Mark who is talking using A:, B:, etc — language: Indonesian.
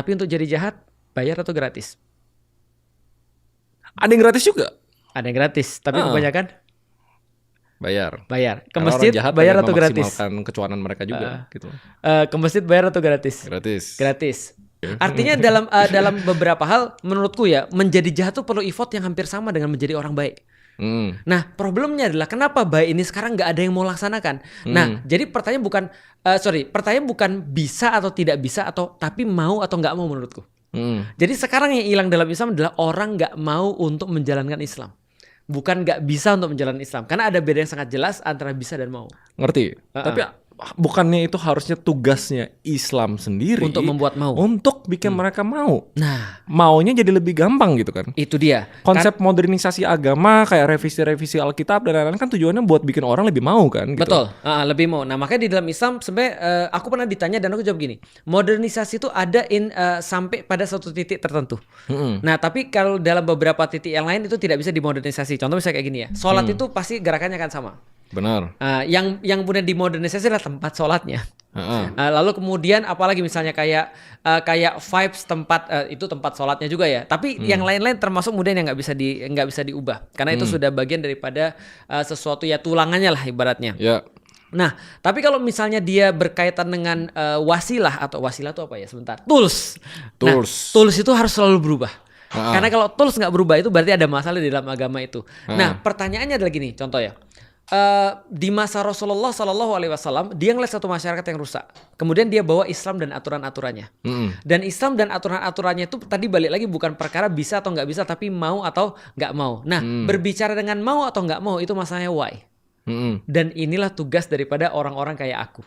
A: Tapi untuk jadi jahat, bayar atau gratis?
B: Ada yang gratis juga.
A: Ada yang gratis, tapi
B: Ah.
A: kebanyakan
B: Bayar.
A: bayar. Ke
B: Karena
A: masjid
B: orang jahat
A: bayar
B: pengen
A: atau gratis?
B: memaksimalkan kecuanan mereka juga gitu.
A: Ke masjid bayar atau gratis?
B: Gratis.
A: Gratis. Artinya dalam beberapa hal menurutku ya, menjadi jahat tuh perlu effort yang hampir sama dengan menjadi orang baik. Nah, problemnya adalah kenapa baik ini sekarang nggak ada yang mau laksanakan. Nah, jadi pertanyaan bukan bisa atau tidak bisa, atau tapi mau atau nggak mau menurutku. Jadi sekarang yang hilang dalam Islam adalah orang nggak mau untuk menjalankan Islam, bukan nggak bisa untuk menjalankan Islam, karena ada beda yang sangat jelas antara bisa dan mau.
B: Ngerti? Tapi bukannya itu harusnya tugasnya Islam sendiri
A: Untuk membuat mau.
B: untuk bikin mereka mau.
A: Nah,
B: Maunya jadi lebih gampang gitu kan.
A: itu dia.
B: Konsep modernisasi agama kayak revisi-revisi Alkitab dan lain-lain kan tujuannya buat bikin orang lebih mau kan gitu.
A: Betul, lebih mau. Nah, makanya di dalam Islam sebenarnya aku pernah ditanya dan aku jawab gini, modernisasi itu ada sampai pada suatu titik tertentu. Nah, tapi kalau dalam beberapa titik yang lain itu tidak bisa dimodernisasi. Contoh misalnya kayak gini ya, sholat itu pasti gerakannya akan sama.
B: Benar.
A: Yang kemudian dimodernisasi adalah tempat sholatnya. Lalu kemudian apalagi misalnya kayak vibes tempat, itu tempat sholatnya juga ya. Tapi yang lain-lain termasuk kemudian yang nggak bisa diubah karena itu sudah bagian daripada sesuatu ya, tulangannya lah ibaratnya.
B: Ya.
A: Nah, tapi kalau misalnya dia berkaitan dengan wasilah, atau wasilah itu apa ya? Sebentar. Tools. Nah, tools itu harus selalu berubah. Karena kalau tools nggak berubah itu berarti ada masalah di dalam agama itu. Nah, pertanyaannya adalah gini, contoh ya. Di masa Rasulullah SAW, dia ngeliat satu masyarakat yang rusak. Kemudian dia bawa Islam dan aturan-aturannya. Dan Islam dan aturan-aturannya itu tadi balik lagi bukan perkara bisa atau nggak bisa, tapi mau atau nggak mau. Nah, berbicara dengan mau atau nggak mau itu masalahnya why. Dan inilah tugas daripada orang-orang kayak aku.